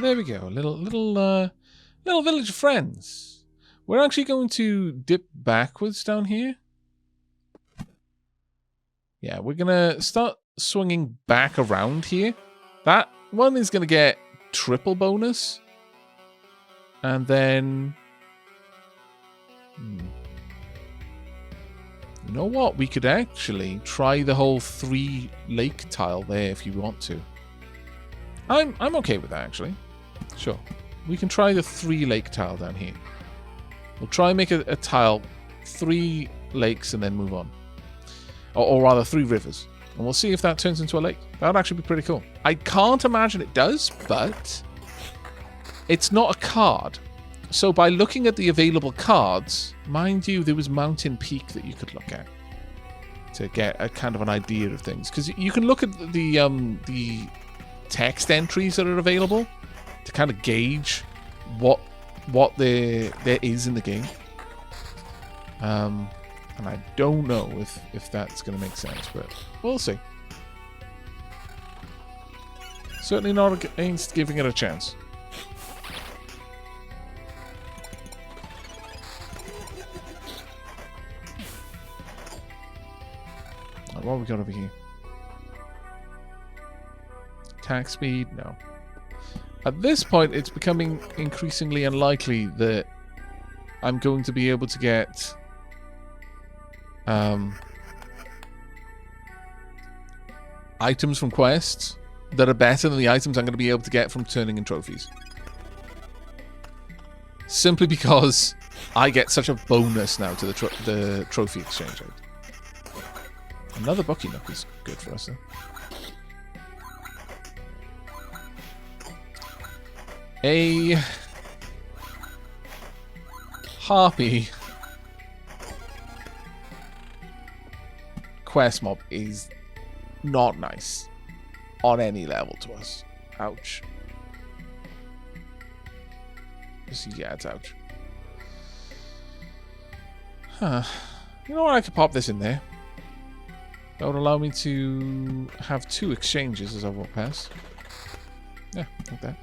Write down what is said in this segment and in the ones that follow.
There we go. Little village of friends. We're actually going to dip backwards down here. Yeah, we're going to start swinging back around here. That one is going to get triple bonus. And then... You know what? We could actually try the whole 3 lake tile there if you want to. I'm okay with that, actually. Sure. We can try the 3 lake tile down here. We'll try and make a tile, 3 lakes, and then move on. Or rather, 3 rivers. And we'll see if that turns into a lake. That would actually be pretty cool. I can't imagine it does, but it's not a card. So by looking at the available cards, mind you, there was Mountain Peak that you could look at to get a kind of an idea of things. Because you can look at the text entries that are available to kind of gauge what there is in the game. And I don't know if that's going to make sense, but we'll see. Certainly not against giving it a chance. What have we got over here? Attack speed? No. At this point, it's becoming increasingly unlikely that I'm going to be able to get items from quests that are better than the items I'm going to be able to get from turning in trophies. Simply because I get such a bonus now to the trophy exchange rate. Another Bucky Nook is good for us, though. A harpy quest mob is not nice on any level to us. Ouch. Yeah, it's ouch. Huh. You know what? I could pop this in there. That would allow me to have 2 exchanges as I walk past. Yeah, like that.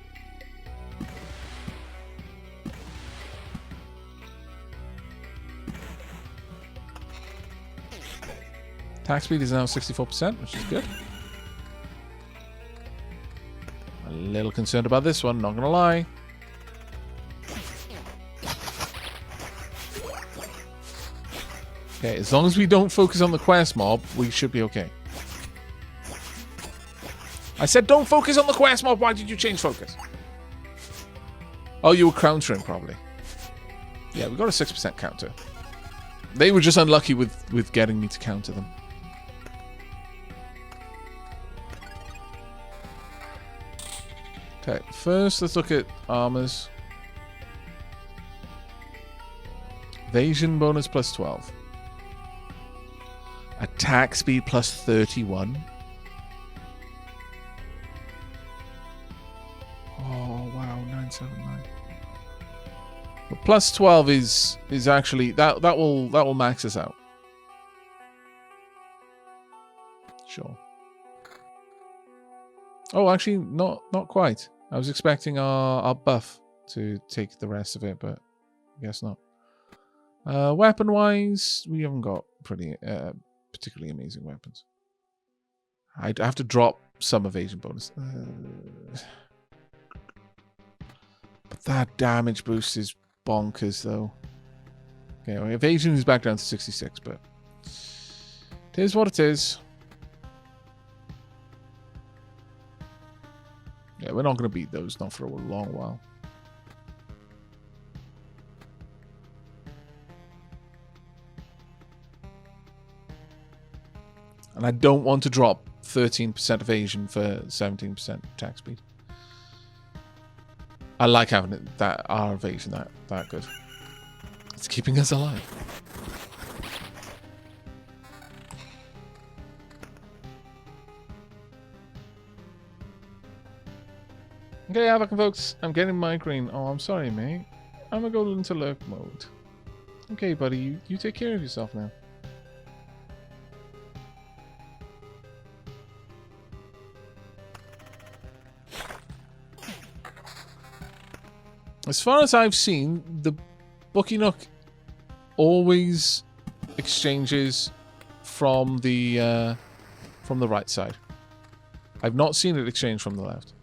Attack speed is now 64%, which is good. A little concerned about this one, not gonna lie. Okay, as long as we don't focus on the quest mob, we should be okay. I said don't focus on the quest mob, why did you change focus? Oh, you were countering, probably. Yeah, we got a 6% counter. They were just unlucky with getting me to counter them. Okay, first let's look at armors. Evasion bonus plus 12. Attack speed plus 31. Oh wow, 979. But plus 12 is actually that will max us out. Sure. Oh, actually not quite. I was expecting our buff to take the rest of it, but I guess not. Weapon wise, we haven't got particularly amazing weapons. I'd have to drop some evasion bonus. But that damage boost is bonkers, though. Okay, well, evasion is back down to 66, but it is what it is. Yeah, we're not going to beat those, not for a long while. And I don't want to drop 13% evasion for 17% attack speed. I like having it our evasion that good. It's keeping us alive. Okay, Aavak folks, I'm getting migraine. Oh, I'm sorry, mate. I'm gonna go into lurk mode. Okay, buddy, you take care of yourself now. As far as I've seen, the Bucky Nook always exchanges from the right side. I've not seen it exchange from the left.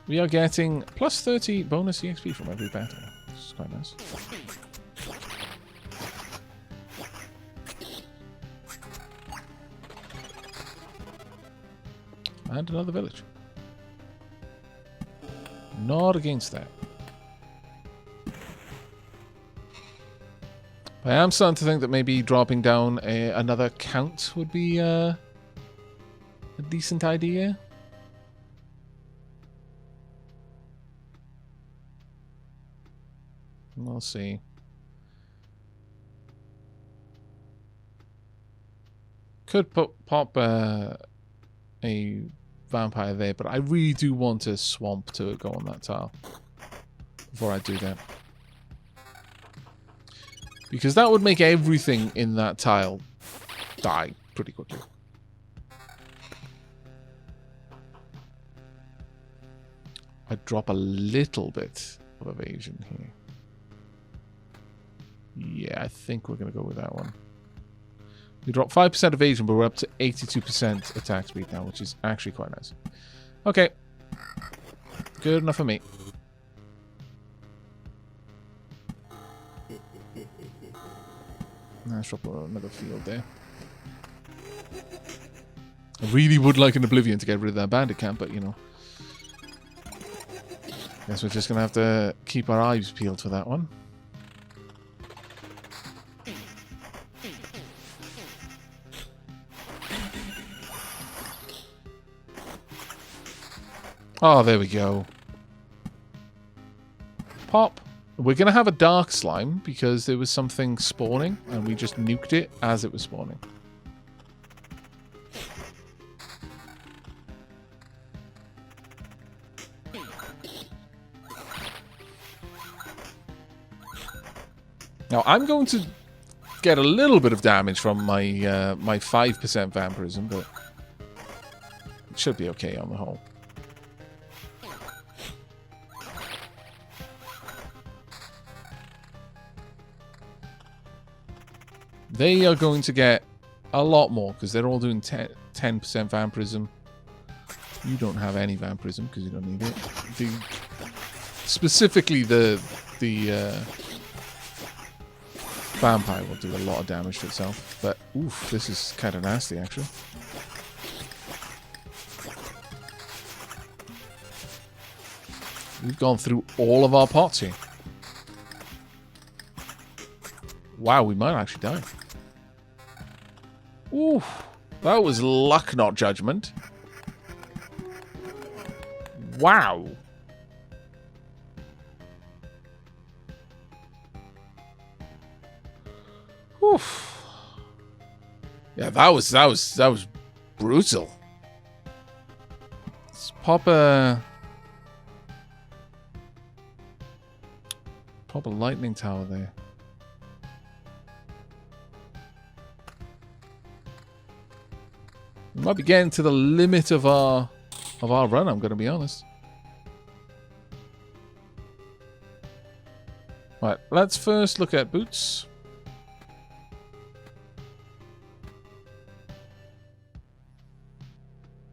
We are getting plus 30 bonus EXP from every battle. This is quite nice. And another village. Not against that. I am starting to think that maybe dropping down another count would be a decent idea. We'll see. Could pop a vampire there, but I really do want a swamp to go on that tile before I do that. Because that would make everything in that tile die pretty quickly. I'd drop a little bit of evasion here. Yeah, I think we're going to go with that one. We dropped 5% evasion, but we're up to 82% attack speed now, which is actually quite nice. Okay. Good enough for me. Let's drop another field there. I really would like an Oblivion to get rid of that bandit camp, but you know. Guess we're just going to have to keep our eyes peeled for that one. Oh, there we go. Pop. We're going to have a dark slime because there was something spawning and we just nuked it as it was spawning. Now, I'm going to get a little bit of damage from my my 5% vampirism, but it should be okay on the whole. They are going to get a lot more because they're all doing 10% vampirism. You don't have any vampirism because you don't need it. Specifically, the vampire will do a lot of damage to itself. But, oof, this is kind of nasty, actually. We've gone through all of our pots here. Wow, we might actually die. Oof, that was luck, not judgment. Wow. Oof. Yeah, that was brutal. Let's pop a lightning tower there. We might be getting to the limit of our run, I'm going to be honest. Right, let's first look at boots.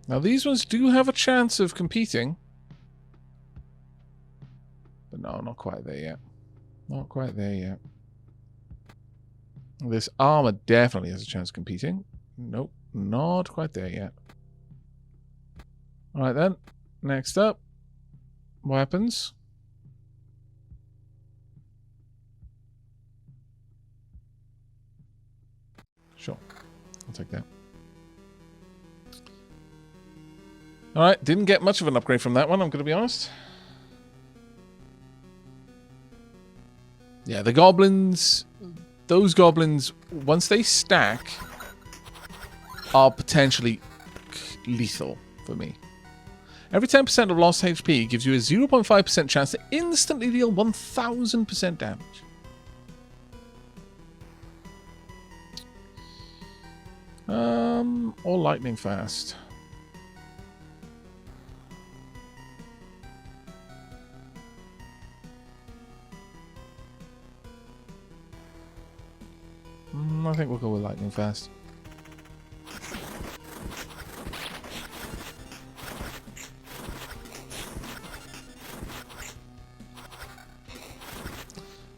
Now these ones do have a chance of competing. But no, not quite there yet. Not quite there yet. This armor definitely has a chance of competing. Nope. Not quite there yet. Alright then. Next up. Weapons. Sure. I'll take that. Alright, didn't get much of an upgrade from that one, I'm going to be honest. Yeah, the goblins... Those goblins, once they stack... are potentially lethal for me. Every 10% of lost HP gives you a 0.5% chance to instantly deal 1000% damage. Or lightning fast. I think we'll go with lightning fast.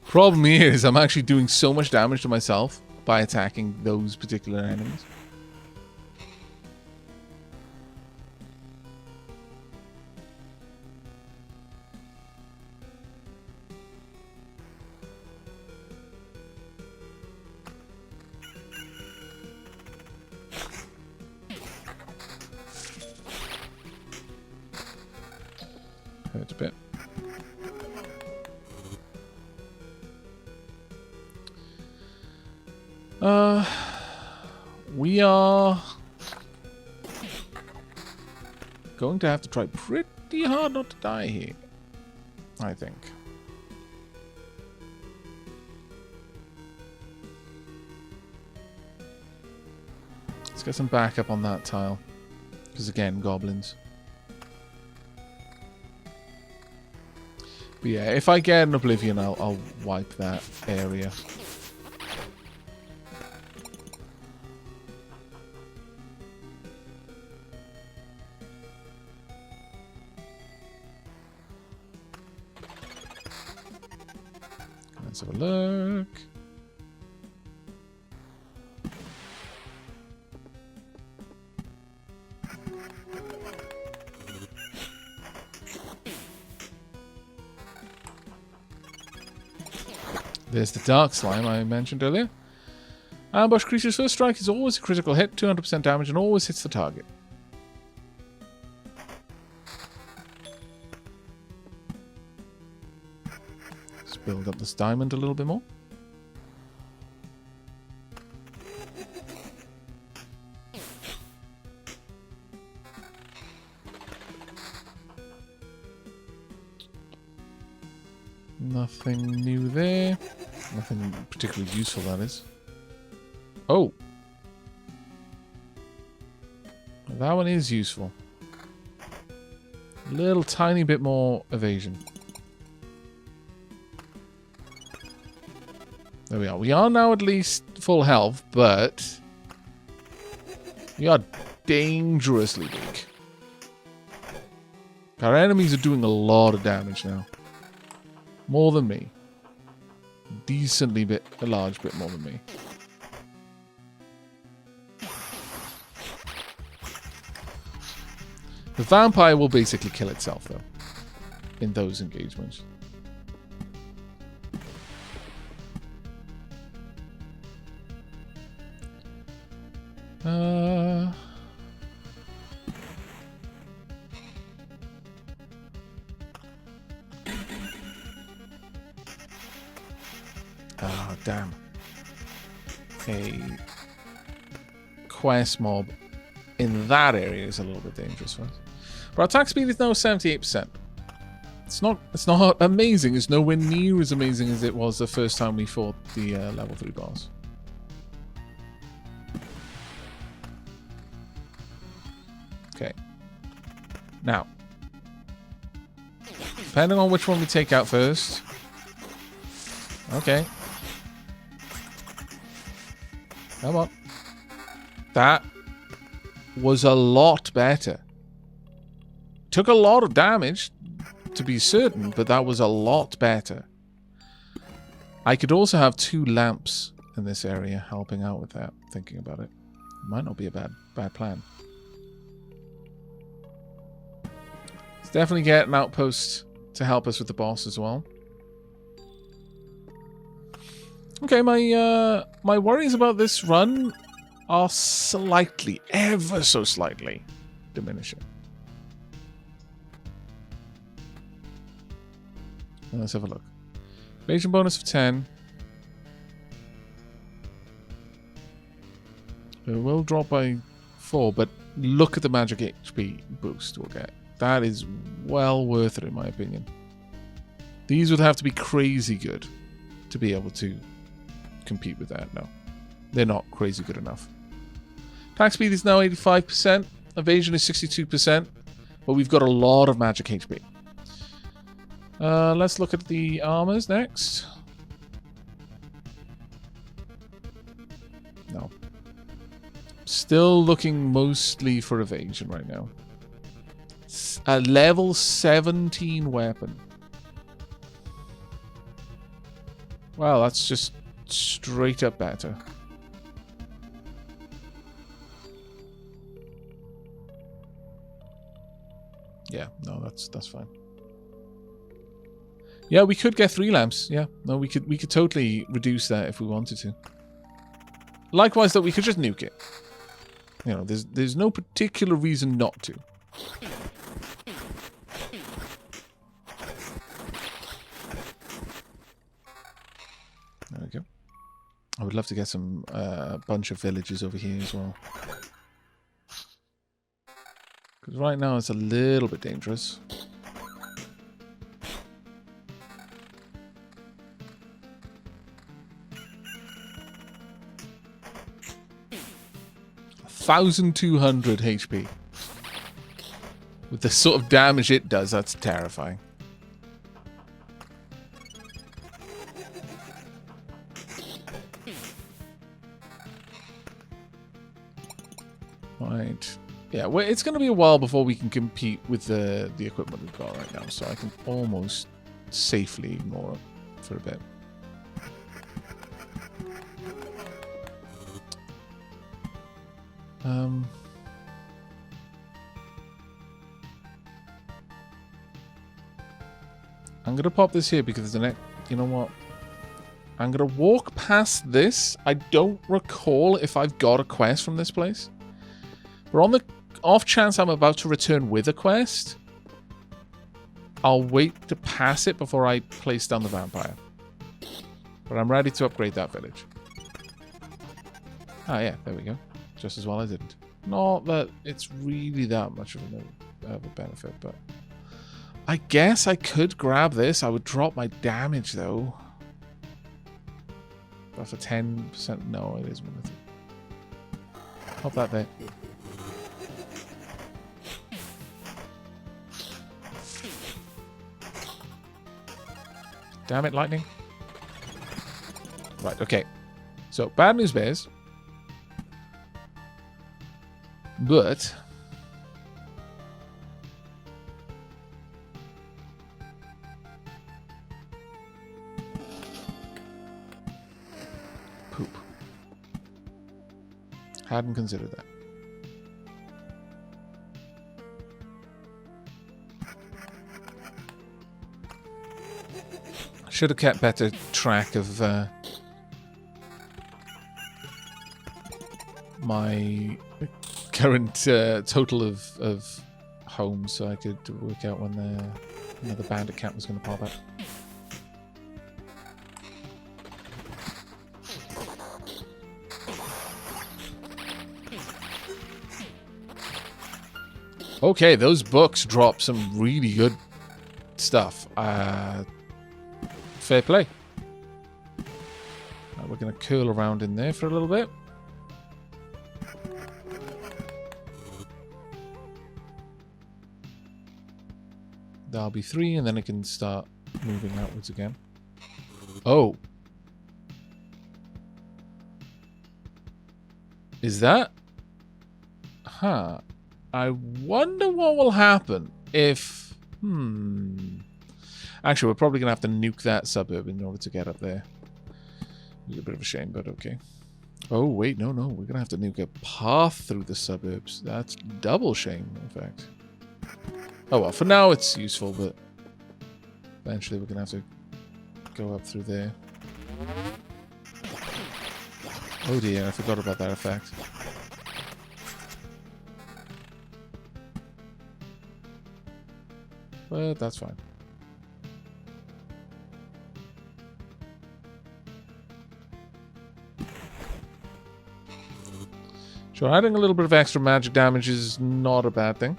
Problem is, I'm actually doing so much damage to myself by attacking those particular enemies. Hurt a bit. We are going to have to try pretty hard not to die here, I think. Let's get some backup on that tile, because again, goblins. But yeah, if I get an Oblivion, I'll wipe that area. Let's have a look. There's the dark slime I mentioned earlier. Ambush creature's first strike is always a critical hit, 200% damage, and always hits the target. Let's build up this diamond a little bit more. Nothing new there. Nothing particularly useful, that is. Oh! That one is useful. A little tiny bit more evasion. There we are. We are now at least full health, but we are dangerously weak. Our enemies are doing a lot of damage now. More than me. Decently a large bit more than me. The vampire will basically kill itself, though, in those engagements. Oh, damn. A quest mob in that area is a little bit dangerous for us. But our attack speed is now 78%. It's not amazing. It's nowhere near as amazing as it was the first time we fought the level 3 boss. Okay. Now, depending on which one we take out first. Okay. Come on. That was a lot better. Took a lot of damage, to be certain, but that was a lot better. I could also have 2 lamps in this area helping out with that, thinking about it. Might not be a bad plan. Let's definitely get an outpost to help us with the boss as well. Okay, my worries about this run are slightly, ever so slightly, diminishing. Let's have a look. Evasion bonus of 10. It will drop by 4, but look at the magic HP boost we'll get. That is well worth it, in my opinion. These would have to be crazy good to be able to compete with that. No, they're not crazy good enough. Attack speed is now 85%. Evasion is 62%. But we've got a lot of magic HP. Let's look at the armors next. No. Still looking mostly for evasion right now. A level 17 weapon. Wow, that's just straight up better. Yeah, no, that's fine. Yeah, we could get 3 lamps. Yeah, no, we could totally reduce that if we wanted to. Likewise, though, we could just nuke it. You know, there's no particular reason not to. There we go. I would love to get some bunch of villages over here as well. Because right now it's a little bit dangerous. $1,200 HP. With the sort of damage it does, that's terrifying. Right. Yeah, well, it's going to be a while before we can compete with the equipment we've got right now, so I can almost safely ignore it for a bit. I'm going to pop this here because the next... You know what? I'm going to walk past this. I don't recall if I've got a quest from this place. But on the off chance I'm about to return with a quest, I'll wait to pass it before I place down the vampire. But I'm ready to upgrade that village. Ah, yeah, there we go. Just as well I didn't. Not that it's really that much of a benefit, but... I guess I could grab this. I would drop my damage, though. But for 10%, no, it is worth it. Pop that there. Damn it, lightning. Right, okay. So, bad news bears. But... poop. Hadn't considered that. Should have kept better track of my current total of homes, so I could work out when the bandit camp was going to pop up. Okay, those books drop some really good stuff. Fair play. We're going to curl around in there for a little bit. That'll be 3, and then it can start moving outwards again. Oh. Is that? Huh. I wonder what will happen if... Actually, we're probably going to have to nuke that suburb in order to get up there. It's a bit of a shame, but okay. Oh, wait, no. We're going to have to nuke a path through the suburbs. That's double shame, in fact. Oh, well, for now it's useful, but eventually we're going to have to go up through there. Oh, dear, I forgot about that effect. But that's fine. Sure, adding a little bit of extra magic damage is not a bad thing.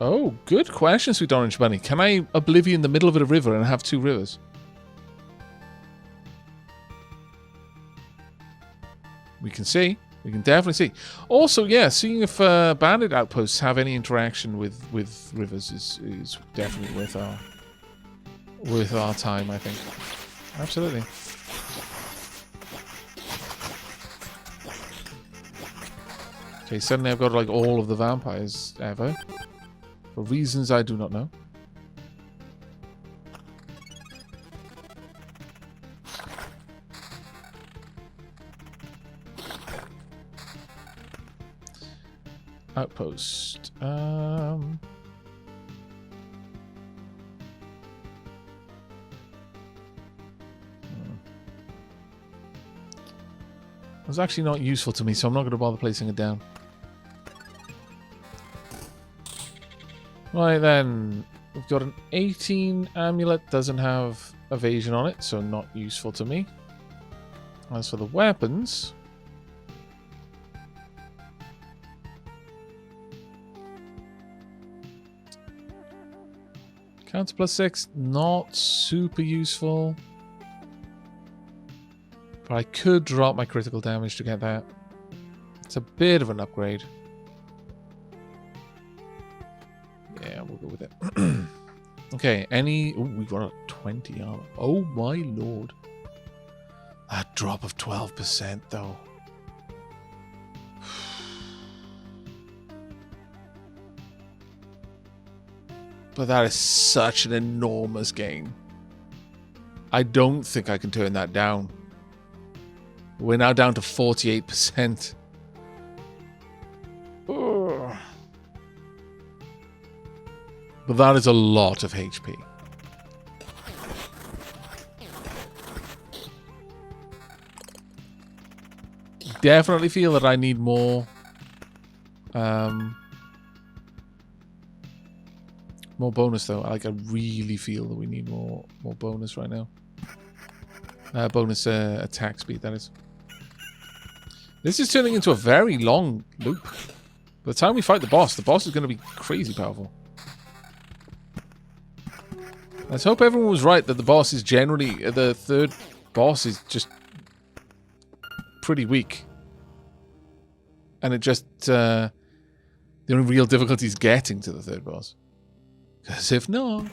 Oh, good question, Sweet Orange Bunny. Can I Oblivion the middle of a river and have 2 rivers? can see. We can definitely see. Also, yeah, seeing if bandit outposts have any interaction with rivers is definitely worth our time, I think. Absolutely. Okay, suddenly I've got like all of the vampires ever. For reasons I do not know. Outpost. It's actually not useful to me, so I'm not going to bother placing it down. Right then, we've got an 18 amulet, doesn't have evasion on it, so not useful to me. As for the weapons... Counter +6, not super useful. But I could drop my critical damage to get that. It's a bit of an upgrade. Yeah, we'll go with it. Okay, any... Ooh, we've got a 20 armor. Oh my lord. A drop of 12% though. But that is such an enormous gain. I don't think I can turn that down. We're now down to 48%. Ugh. But that is a lot of HP. Definitely feel that I need more... more bonus though. I really feel that we need more bonus right now. Bonus attack speed, that is. This is turning into a very long loop. By the time we fight the boss is going to be crazy powerful. Let's hope everyone was right that the boss is generally... the third boss is just pretty weak. And it just... the only real difficulty is getting to the third boss. Because if not...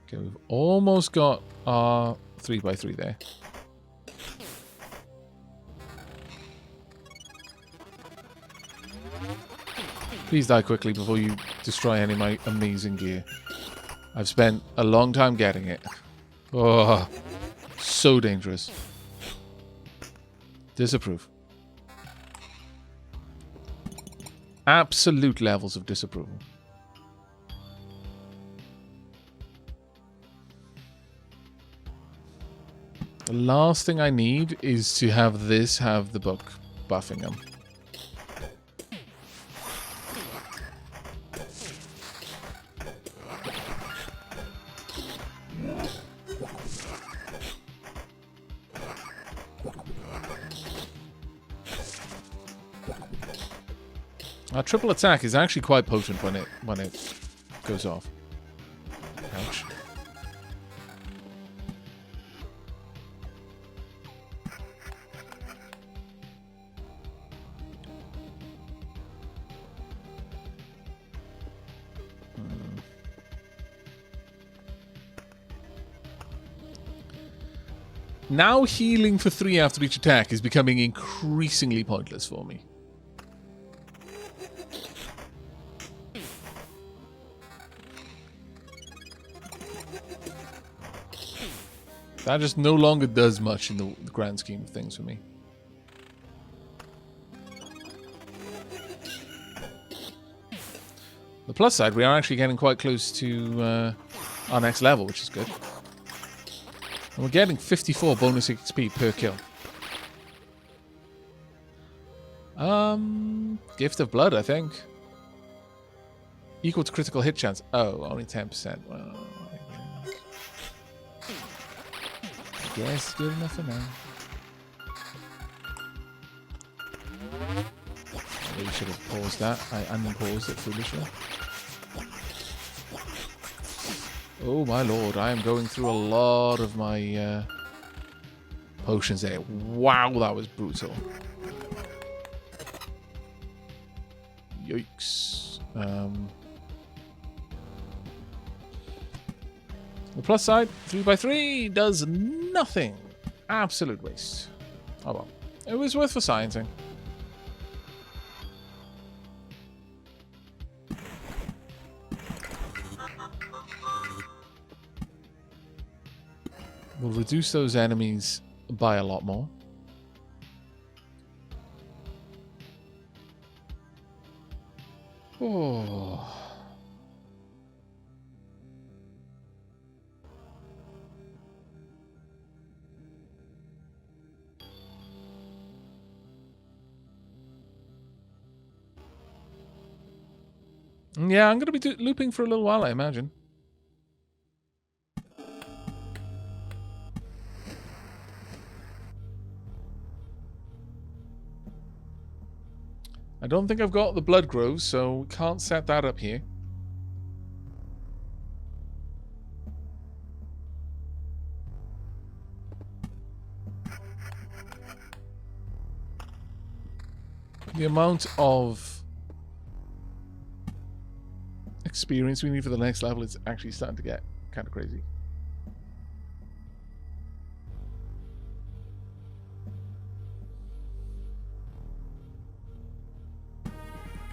Okay, we've almost got our 3x3 there. Please die quickly before you destroy any of my amazing gear. I've spent a long time getting it. Oh, so dangerous. Disapprove. Absolute levels of disapproval. The last thing I need is to have this have the book buffing them. Our triple attack is actually quite potent when it goes off. Ouch. Now healing for 3 after each attack is becoming increasingly pointless for me. That just no longer does much in the grand scheme of things for me. The plus side, we are actually getting quite close to our next level, which is good. And we're getting 54 bonus XP per kill. Gift of Blood, I think. Equal to critical hit chance. Oh, only 10%. Well, I guess good enough for now. probably should have paused that. I unpaused it foolishly. Oh my lord, I am going through a lot of my potions there. Wow, that was brutal. Yikes. The plus side, 3x3 does nothing. Absolute waste. Oh well. It was worth for sciencing. We'll reduce those enemies by a lot more. Oh. Yeah, I'm going to be looping for a little while, I imagine. I don't think I've got the blood groves, so we can't set that up here. The amount of experience we need for the next level is actually starting to get kind of crazy.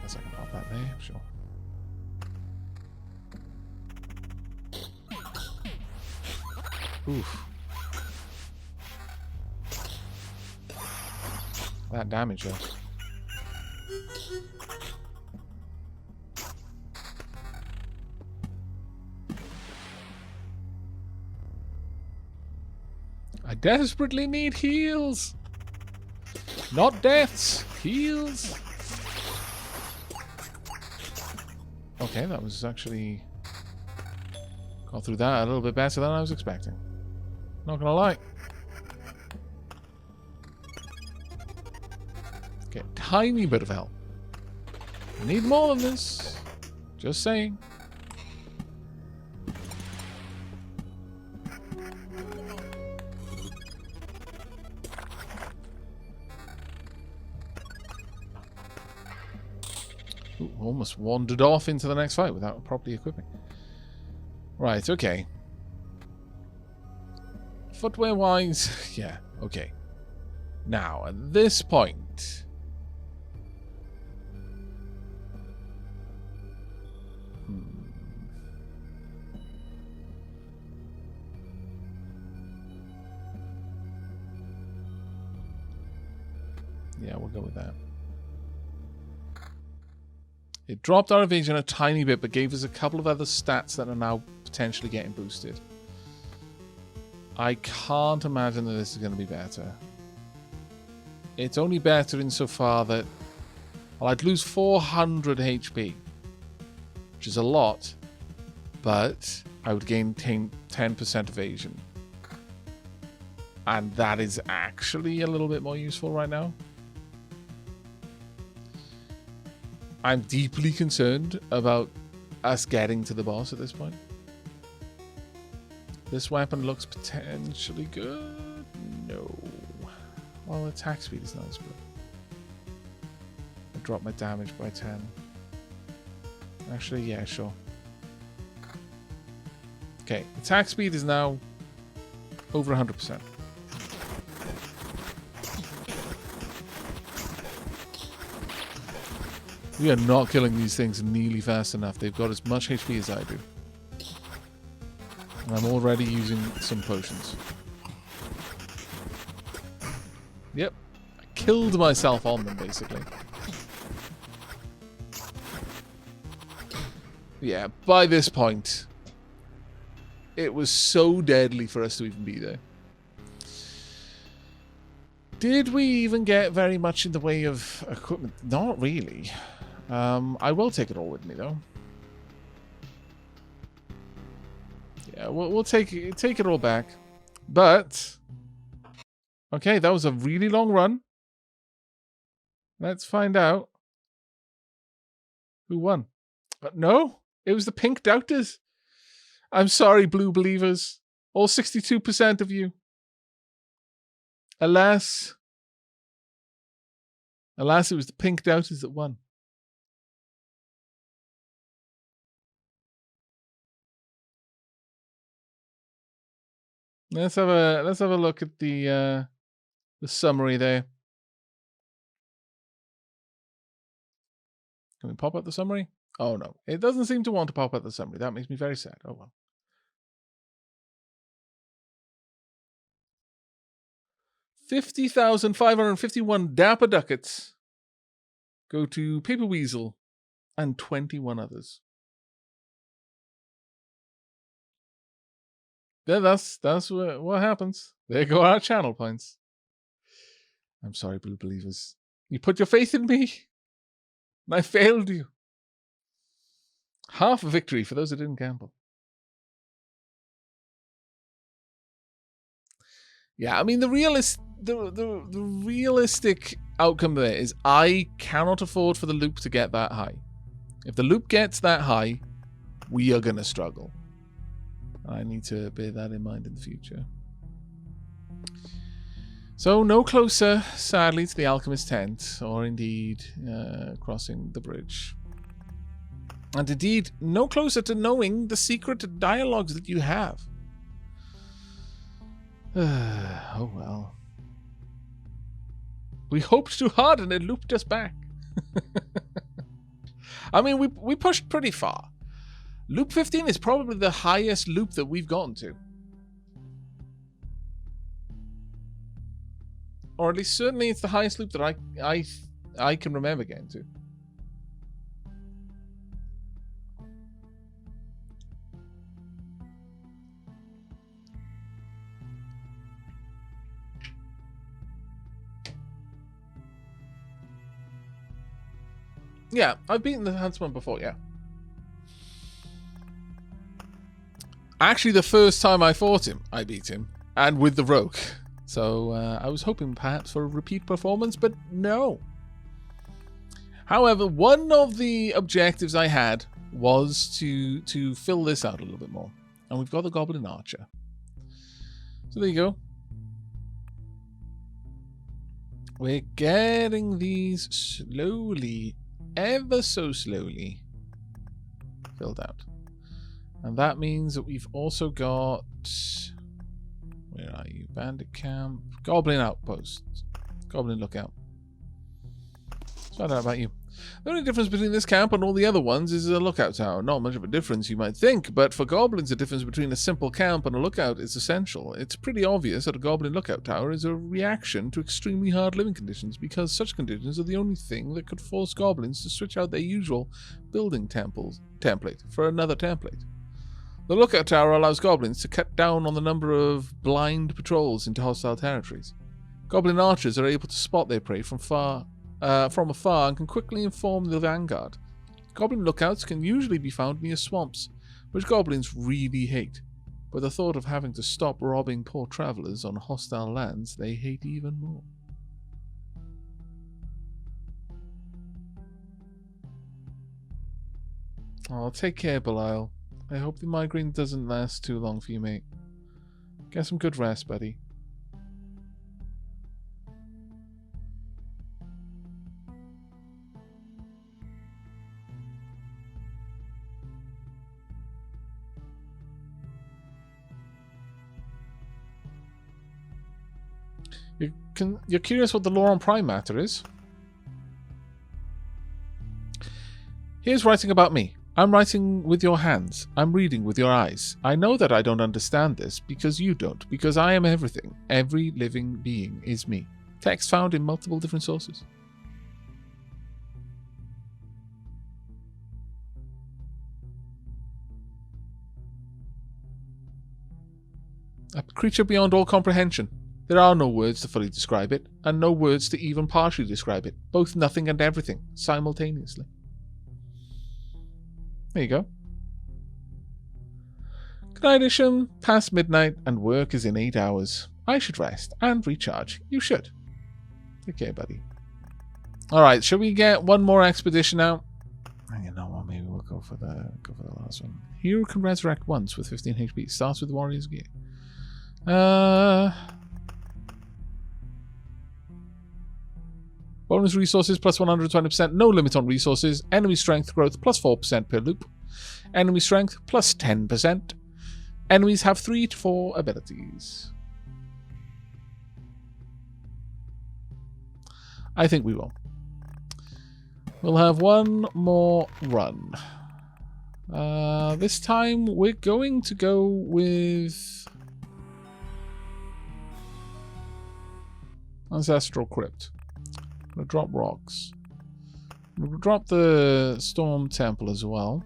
Guess I can pop that there, sure. Oof. That damage though. I desperately need heals. Not deaths, heals. Okay, that was actually... got through that a little bit better than I was expecting. Not gonna lie. Get a tiny bit of help. Need more than this. Just saying. Ooh, almost wandered off into the next fight without properly equipping. Right, okay. Footwear-wise, yeah, okay. Now, at this point... Yeah, we'll go with that. It dropped our evasion a tiny bit, but gave us a couple of other stats that are now potentially getting boosted. I can't imagine that this is going to be better. It's only better insofar that, well, I'd lose 400 HP, which is a lot, but I would gain 10% evasion. And that is actually a little bit more useful right now. I'm deeply concerned about us getting to the boss at this point. This weapon looks potentially good. No. Well, attack speed is nice, but I dropped my damage by 10. Actually, yeah, sure. Okay, attack speed is now over 100%. We are not killing these things nearly fast enough. They've got as much HP as I do. And I'm already using some potions. Yep. I killed myself on them, basically. Yeah, by this point, it was so deadly for us to even be there. Did we even get very much in the way of equipment? Not really. I will take it all with me, though. Yeah, we'll take it all back. But, okay, that was a really long run. Let's find out Who won? But no, it was the pink doubters. I'm sorry, blue believers. All 62% of you. Alas, it was the pink doubters that won. Let's have a look at the summary there. Can we pop up the summary? Oh no, it doesn't seem to want to pop up the summary. That makes me very sad. Oh well. 50,551 dapper ducats go to Paper Weasel and 21 others. Yeah, that's what happens. There go our channel points. I'm sorry, blue believers. You put your faith in me, and I failed you. Half a victory for those that didn't gamble. Yeah, I mean the realistic outcome there is I cannot afford for the loop to get that high. If the loop gets that high, we are gonna struggle. I need to bear that in mind in the future. So no closer, sadly, to the alchemist's tent, or indeed crossing the bridge. And indeed, no closer to knowing the secret dialogues that you have. Oh well. We hoped too hard and it looped us back. I mean, we pushed pretty far. Loop 15 is probably the highest loop that we've gotten to. Or at least certainly it's the highest loop that I can remember getting to. Yeah, I've beaten the Huntsman before, yeah. Actually, the first time I fought him, I beat him. And with the Rogue. So I was hoping perhaps for a repeat performance, but no. However, one of the objectives I had was to fill this out a little bit more. And we've got the Goblin Archer. So there you go. We're getting these slowly, ever so slowly, filled out. And that means that we've also got... Where are you? Bandit Camp. Goblin Outpost. Goblin Lookout. Let's find out about you. The only difference between this camp and all the other ones is a lookout tower. Not much of a difference, you might think, but for goblins the difference between a simple camp and a lookout is essential. It's pretty obvious that a goblin lookout tower is a reaction to extremely hard living conditions, because such conditions are the only thing that could force goblins to switch out their usual building template for another template. The lookout tower allows goblins to cut down on the number of blind patrols into hostile territories. Goblin archers are able to spot their prey from afar and can quickly inform the vanguard. Goblin lookouts can usually be found near swamps, which goblins really hate, but the thought of having to stop robbing poor travelers on hostile lands they hate even more. Oh, take care, Belial. I hope the migraine doesn't last too long for you, mate. Get some good rest, buddy. You're curious what the lore on Prime Matter is? Here's writing about me. I'm writing with your hands. I'm reading with your eyes. I know that I don't understand this because you don't, because I am everything. Every living being is me. Text found in multiple different sources. A creature beyond all comprehension. There are no words to fully describe it, and no words to even partially describe it. Both nothing and everything, simultaneously. There you go. Good night, Isham. Past midnight, and work is in 8 hours. I should rest and recharge. You should. Take care, buddy. Alright, shall we get one more expedition out? You know for the last one. Hero can resurrect once with 15 HP. Starts with Warrior's Gear. Bonus resources plus 120%. No limit on resources. Enemy strength growth plus 4% per loop. Enemy strength plus 10%. Enemies have 3 to 4 abilities. I think we will. We'll have one more run. This time we're going to go with Ancestral Crypt. I'm going to drop rocks. I'm going to drop the Storm Temple as well.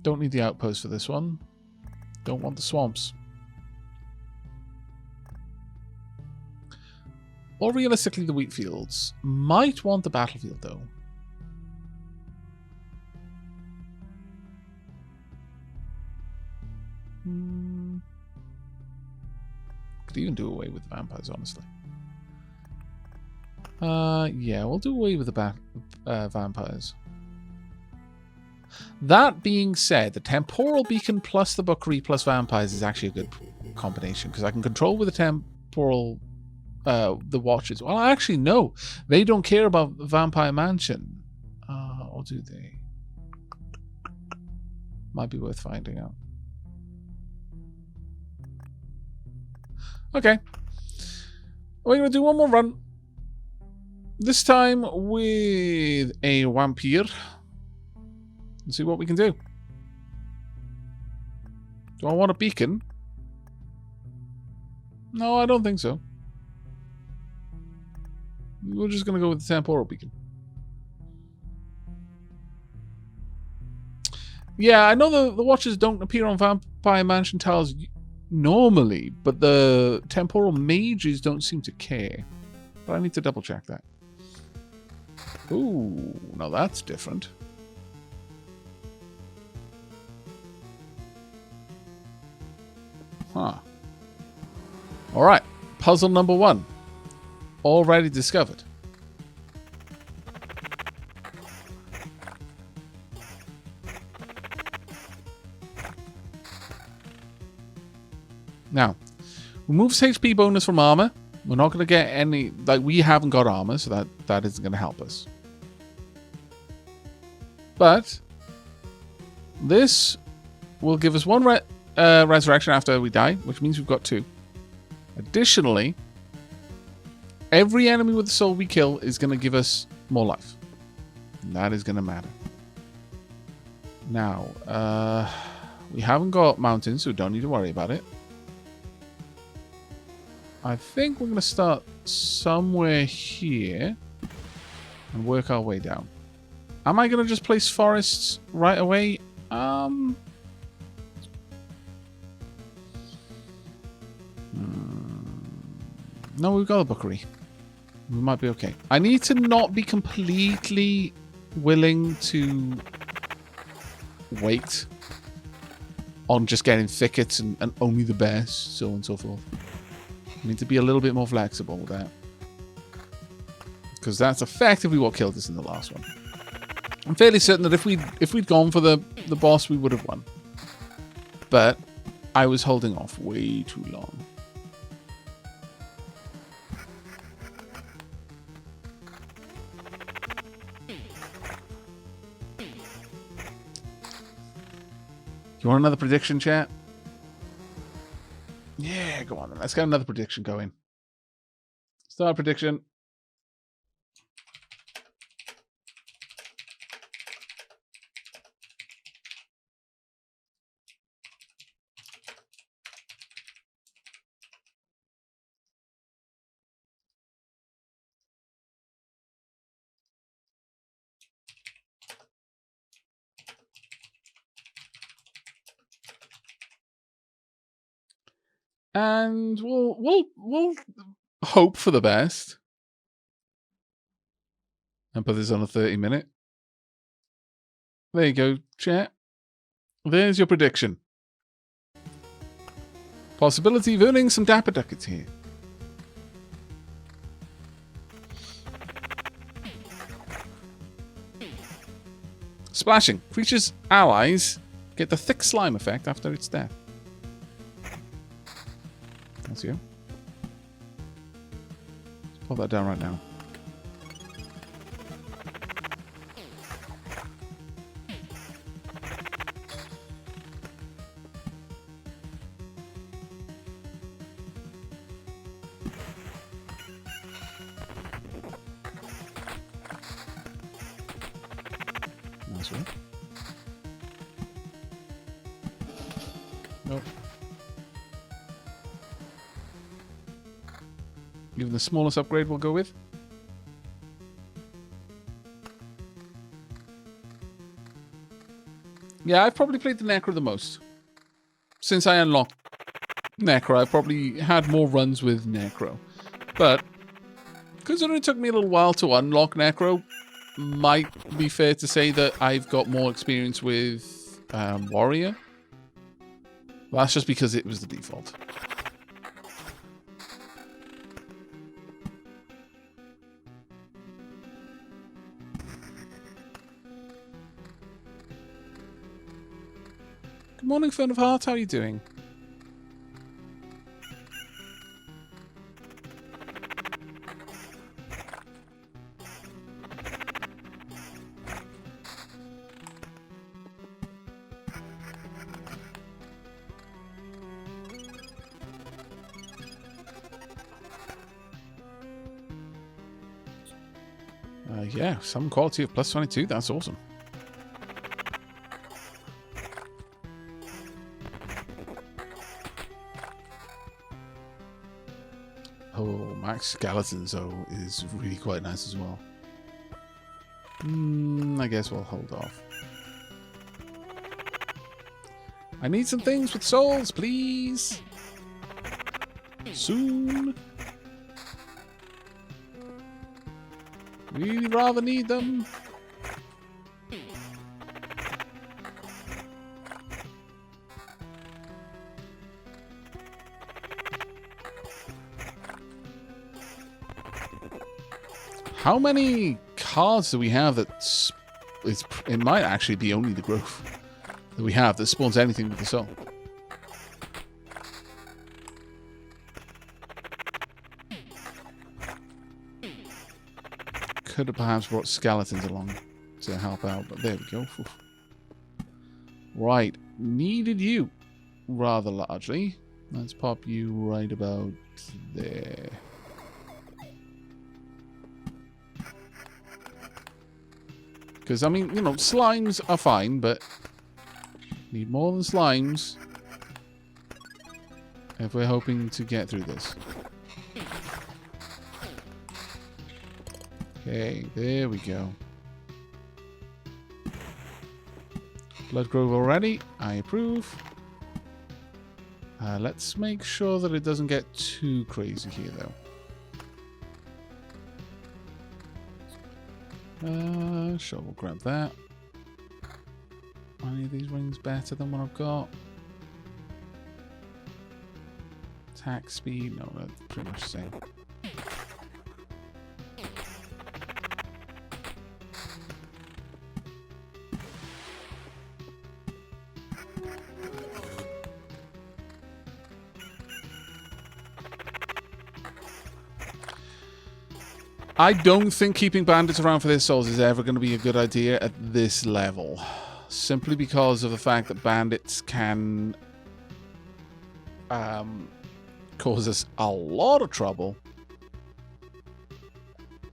Don't need the outpost for this one. Don't want the swamps. Or realistically the wheat fields. Might want the battlefield though. Could even do away with the vampires, honestly. Yeah, we'll do away with the vampires. That being said, the Temporal Beacon plus the Bookery plus vampires is actually a good combination, because I can control with the Temporal... the Watchers. Well, actually, no. They don't care about Vampire Mansion. Or do they? Might be worth finding out. Okay. We're going to do one more run. This time with a Vampire. And see what we can do. Do I want a beacon? No, I don't think so. We're just going to go with the Temporal Beacon. Yeah, I know the Watchers don't appear on Vampire Mansion tiles normally, but the Temporal Mages don't seem to care. But I need to double check that. Ooh, now that's different. Huh. Alright, puzzle number 1. Already discovered. Now, removes HP bonus from armor. We're not going to get any... Like, we haven't got armor, so that isn't going to help us. But this will give us 1 resurrection after we die, which means we've got 2. Additionally, every enemy with the soul we kill is going to give us more life. And that is going to matter. Now, we haven't got mountains, so we don't need to worry about it. I think we're going to start somewhere here and work our way down. Am I going to just place forests right away? No, we've got a Bookery. We might be okay. I need to not be completely willing to wait on just getting thickets and only the best, so on and so forth. I need to be a little bit more flexible with that. Because that's effectively what killed us in the last one. I'm fairly certain that if we'd gone for the boss, we would have won. But I was holding off way too long. You want another prediction, chat? Yeah, go on then. Let's get another prediction going. Start prediction. And we'll hope for the best. And put this on a 30-minute. There you go, chat. There's your prediction. Possibility of earning some dapper ducats here. Splashing. Creature's allies get the thick slime effect after its death. That's you. Let's pop that down right now. Nice one. Nope. Even the smallest upgrade we'll go with. Yeah, I've probably played the Necro the most. Since I unlocked Necro, I've probably had more runs with Necro. But, because it only took me a little while to unlock Necro, might be fair to say that I've got more experience with Warrior. Well, that's just because it was the default. Good morning, Fern of Heart. How are you doing? Yeah, some quality of plus 22. That's awesome. Oh, Max Skeletons, though, is really quite nice as well. I guess we'll hold off. I need some things with souls, please. Soon. Really rather need them. How many cards do we have that it might actually be only the growth that we have that spawns anything with the soul? Could have perhaps brought skeletons along to help out, but there we go. Oof. Right, needed you rather largely. Let's pop you right about there. Because, I mean, you know, slimes are fine, but need more than slimes if we're hoping to get through this. Okay, there we go. Blood Grove already. I approve. Let's make sure that it doesn't get too crazy here, though. Sure, we'll grab that. Are any of these rings better than what I've got? Attack speed? No, they're pretty much the same. I don't think keeping bandits around for their souls is ever going to be a good idea at this level. Simply because of the fact that bandits can cause us a lot of trouble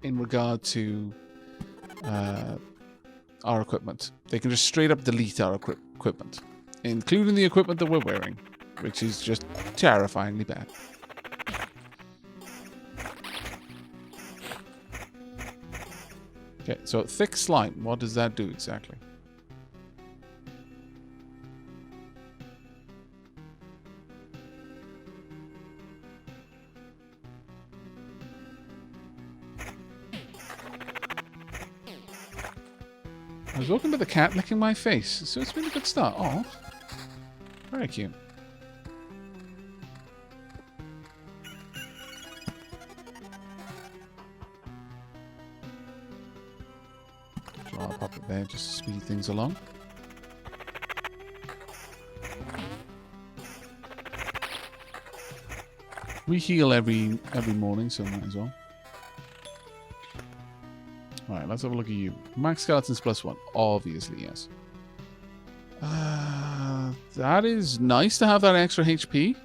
in regard to our equipment. They can just straight up delete our equipment, including the equipment that we're wearing, which is just terrifyingly bad. Okay, so thick slime, what does that do exactly? I was walking with the cat licking my face, so it's been a good start. Oh, very cute. I'll pop it there just to speed things along. We heal every morning, so might as well. Alright, let's have a look at you. Max skeletons +1. Obviously, yes. That is nice to have that extra HP.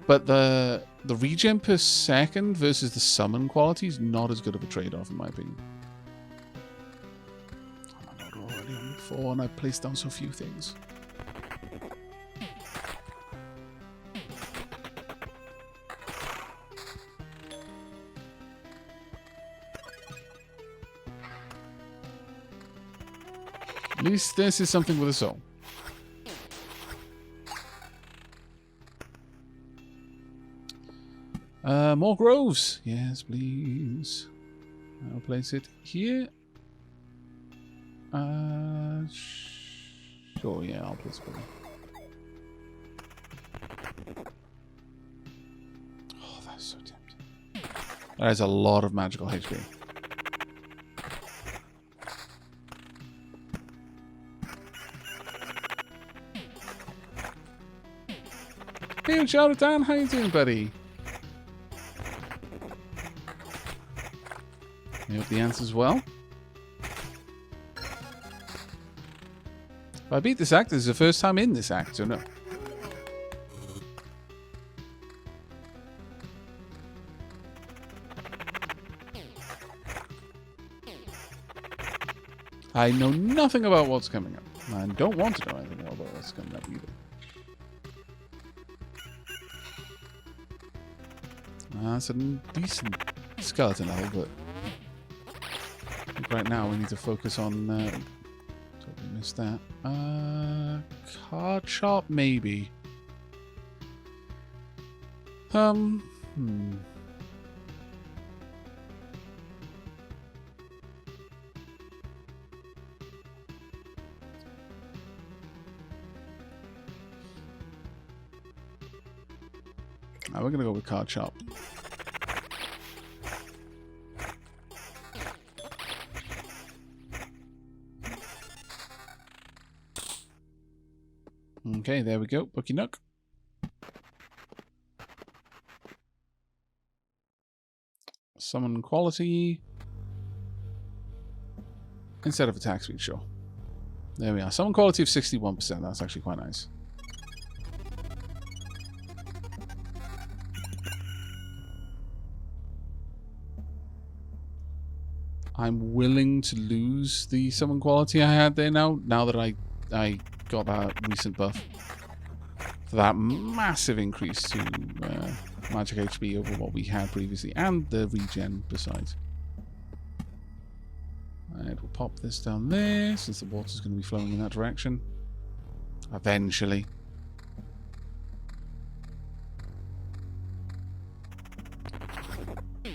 But the regen per second versus the summon quality is not as good of a trade-off, in my opinion. I'm not already on 4 and I placed down so few things. At least this is something with a soul. More groves. Yes, please. I'll place it here. Sure, yeah, I'll place it there. Oh, that's so tempting. That is a lot of magical HP. Hey, shout it down. How you doing, buddy? You have the answers well. If I beat this act, this is the first time in this act, so no. I know nothing about what's coming up. I don't want to know anything about what's coming up either. That's a decent skeleton level, but right now we need to focus on... totally missed that. Card shop, maybe. Now we're going to go with card shop. Okay, there we go. Bookie Nook. Summon quality. Instead of attack speed, sure. There we are. Summon quality of 61%. That's actually quite nice. I'm willing to lose the summon quality I had there now that I got that recent buff. For that massive increase to magic HP over what we had previously, and the regen besides. And we'll pop this down there, since the water's going to be flowing in that direction. Eventually.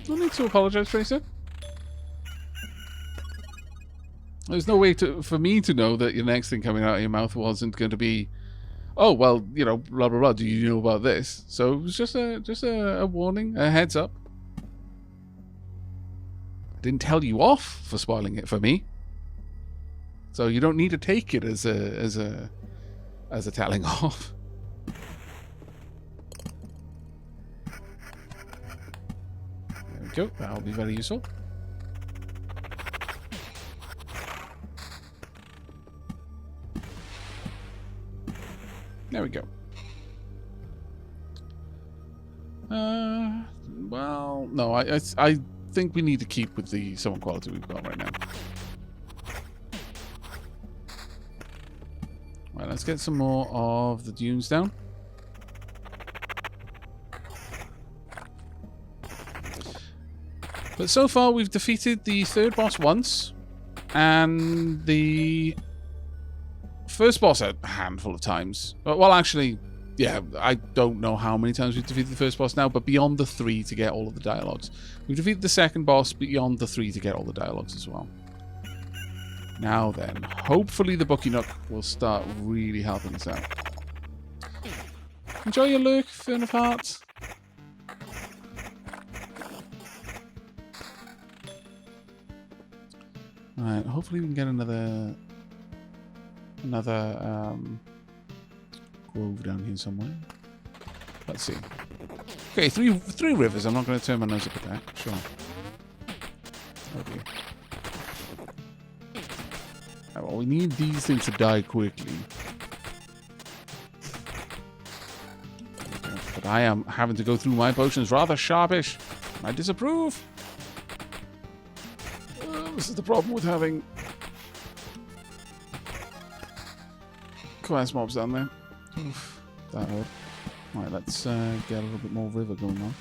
No need to apologize, Tracer. There's no way for me to know that your next thing coming out of your mouth wasn't going to be, oh, well, you know, blah, blah, blah, do you know about this? So it was just a warning, a heads up. I didn't tell you off for spoiling it for me. So you don't need to take it as a telling off. There we go. That'll be very useful. There we go. Well, no, I think we need to keep with the summon quality we've got right now. Right, let's get some more of the dunes down. But so far we've defeated the third boss once, and the first boss a handful of times. Well, actually, yeah, I don't know how many times we've defeated the first boss now, but beyond the 3 to get all of the dialogues. We've defeated the second boss beyond the 3 to get all the dialogues as well. Now then, hopefully the Bookie Nook will start really helping us out. Enjoy your lurk, Fern of Hearts. Alright, hopefully we can get another grove down here somewhere. Let's see. Okay, three rivers. I'm not going to turn my nose up at that. Sure. Oh dear. Oh, well, we need these things to die quickly. But I am having to go through my potions rather sharpish. I disapprove. This is the problem with having class mobs down there. Oof, that hurt. Alright, let's get a little bit more river going on.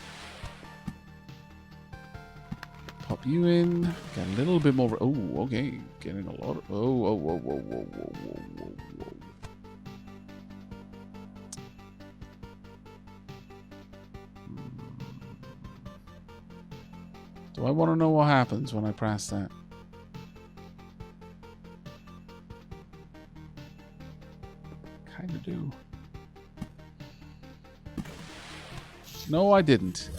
Pop you in. Get a little bit more. Oh, okay. Getting a lot of. Oh, whoa, whoa, whoa, whoa, whoa, whoa, whoa. Do I want to know what happens when I press that? Kind of do. No, I didn't.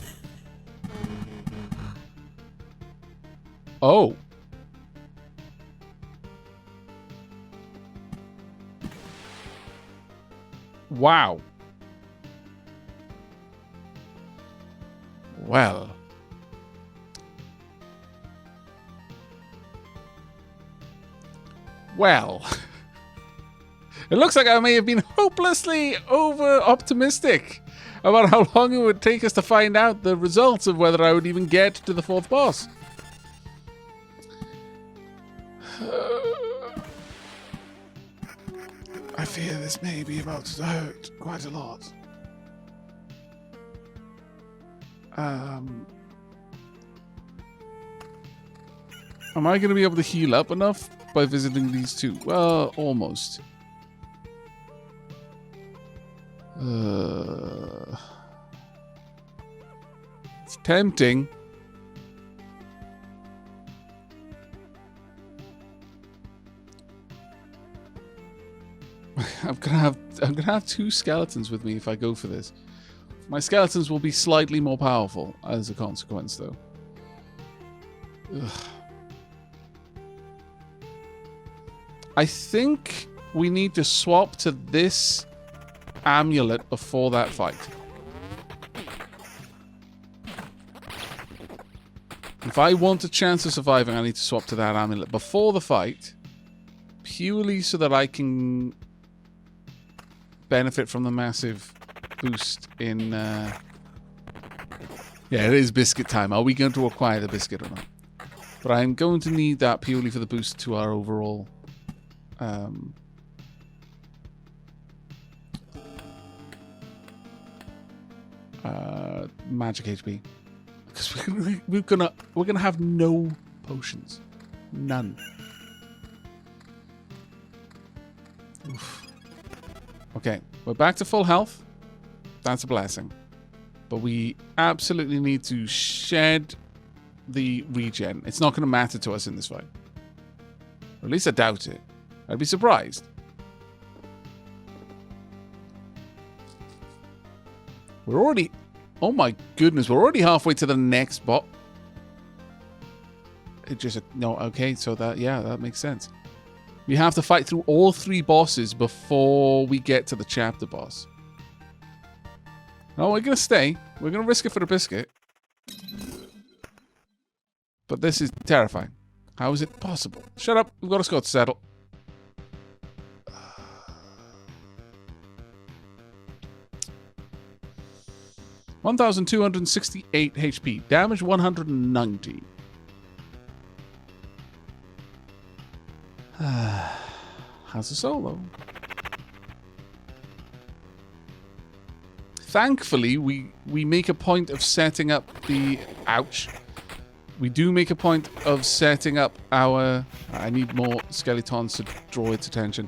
Oh. Wow. Well. Well. It looks like I may have been hopelessly over-optimistic about how long it would take us to find out the results of whether I would even get to the fourth boss. I fear this may be about to hurt quite a lot. Am I going to be able to heal up enough by visiting these two? Well, almost. It's tempting. I'm gonna have two skeletons with me if I go for this. My skeletons will be slightly more powerful as a consequence, though. Ugh. I think we need to swap to this amulet before that fight. If I want a chance of surviving, I need to swap to that amulet before the fight, purely so that I can benefit from the massive boost in... Yeah, it is biscuit time. Are we going to acquire the biscuit or not? But I'm going to need that purely for the boost to our overall... magic HP, because we're gonna have no potions, none. Oof. Okay, we're back to full health. That's a blessing, but we absolutely need to shed the regen. It's not going to matter to us in this fight, or at least I doubt it. I'd be surprised. We're already... Oh my goodness, we're already halfway to the next bot. It just... No, okay, so that... Yeah, that makes sense. We have to fight through all three bosses before we get to the chapter boss. No, we're going to stay. We're going to risk it for the biscuit. But this is terrifying. How is it possible? Shut up. We've got a score to settle. 1,268 HP. Damage 190. How's the solo? Thankfully, we make a point of setting up the... Ouch. We do make a point of setting up our... I need more skeletons to draw its attention.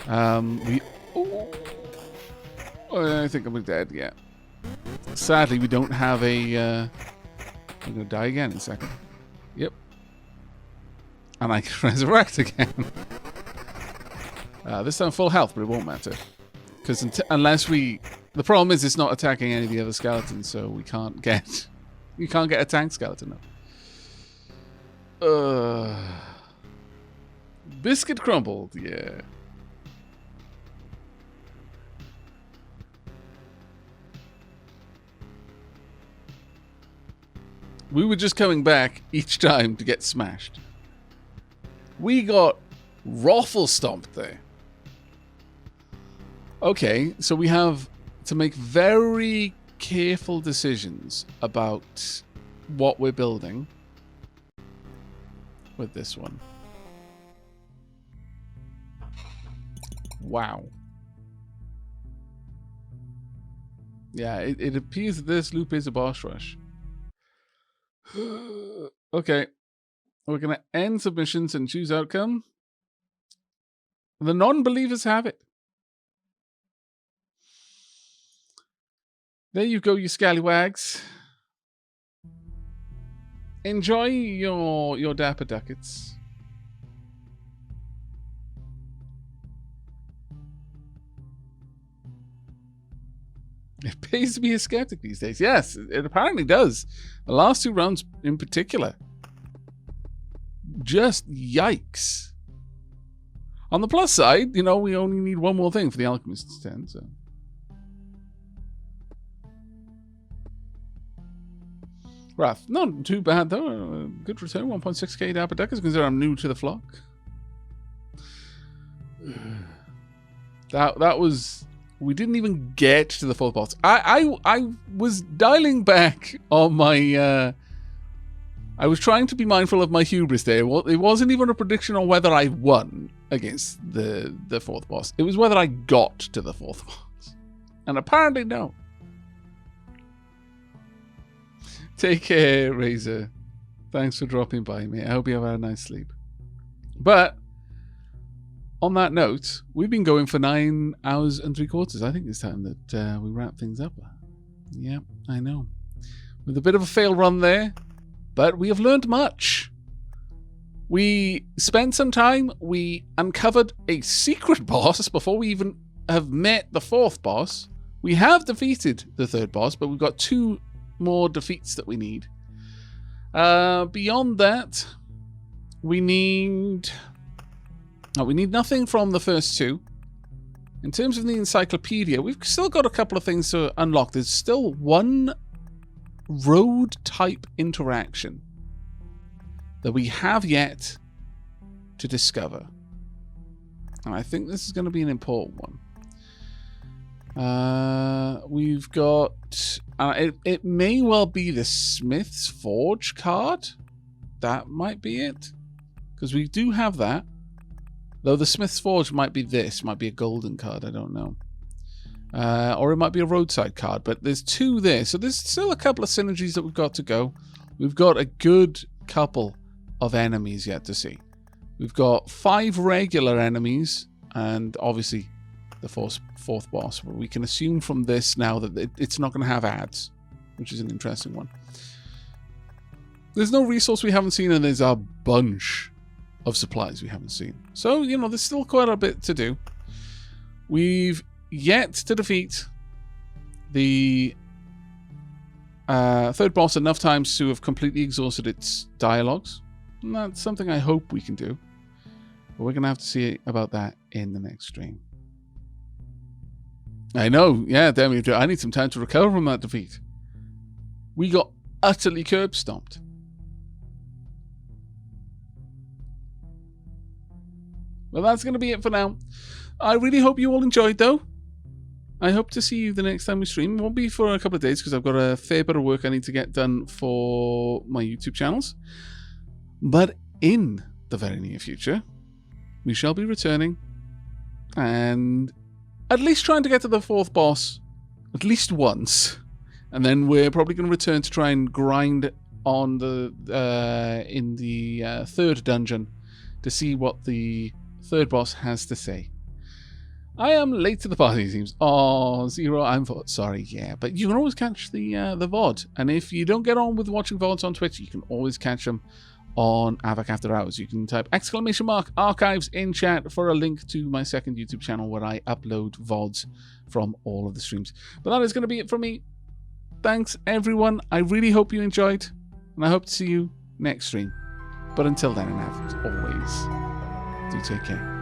Oh, I think I'm dead, yeah. Sadly, we don't have a... I'm going to die again in a second. Yep. And I can resurrect again. This time full health, but it won't matter. Because unless we... The problem is it's not attacking any of the other skeletons, so we can't get... You can't get a tank skeleton up. Biscuit crumbled, yeah. We were just coming back each time to get smashed. We got raffle stomped there. Okay, so we have to make very careful decisions about what we're building with this one. Wow. Yeah, it appears that this loop is a boss rush. Okay. We're going to end submissions and choose outcome. The non-believers have it. There you go, you scallywags. Enjoy your dapper ducats. It pays to be a skeptic these days. Yes, it apparently does. The last 2 rounds in particular. Just yikes. On the plus side, you know, we only need one more thing for the Alchemist's 10, so. Wrath, not too bad though. Good return, 1.6k dapper ducats, considering I'm new to the flock. That was... We didn't even get to the 4th boss. I was dialing back on my... I was trying to be mindful of my hubris there. Well, it wasn't even a prediction on whether I won against the 4th boss. It was whether I got to the 4th boss. And apparently no. Take care, Razor. Thanks for dropping by, mate. I hope you have had a nice sleep. But... on that note, we've been going for 9 hours and 3/4. I think it's time that we wrap things up. Yeah, I know. With a bit of a fail run there, but we have learned much. We spent some time, we uncovered a secret boss before we even have met the 4th boss. We have defeated the 3rd boss, but we've got 2 more defeats that we need. Beyond that, we need... we need nothing from the first 2. In terms of the encyclopedia, we've still got a couple of things to unlock. There's still 1 road type interaction that we have yet to discover. And I think this is going to be an important one. We've got... it may well be the Smith's Forge card. That might be it. Because we do have that. Though the Smith's Forge might be this. Might be a golden card. I don't know. Or it might be a roadside card. But there's 2 there. So there's still a couple of synergies that we've got to go. We've got a good couple of enemies yet to see. We've got 5 regular enemies. And obviously the 4th boss. But we can assume from this now that it's not going to have ads. Which is an interesting one. There's no resource we haven't seen. And there's a bunch of supplies we haven't seen. So, you know, there's still quite a bit to do. We've yet to defeat the 3rd boss enough times to have completely exhausted its dialogues. And that's something I hope we can do. But we're going to have to see about that in the next stream. I know, yeah, damn it. I need some time to recover from that defeat. We got utterly curb stomped. Well, that's going to be it for now. I really hope you all enjoyed, though. I hope to see you the next time we stream. It won't be for a couple of days because I've got a fair bit of work I need to get done for my YouTube channels. But in the very near future, we shall be returning and at least trying to get to the 4th boss at least once. And then we're probably going to return to try and grind on the in the 3rd dungeon to see what the 3rd boss has to say. I am late to the party, it seems. Oh, Zero, I'm sorry, yeah. But you can always catch the VOD. And if you don't get on with watching VODs on Twitch, you can always catch them on Aavak After Hours. You can type !archives in chat for a link to my 2nd YouTube channel where I upload VODs from all of the streams. But that is going to be it from me. Thanks, everyone. I really hope you enjoyed. And I hope to see you next stream. But until then, and as always... Do take care.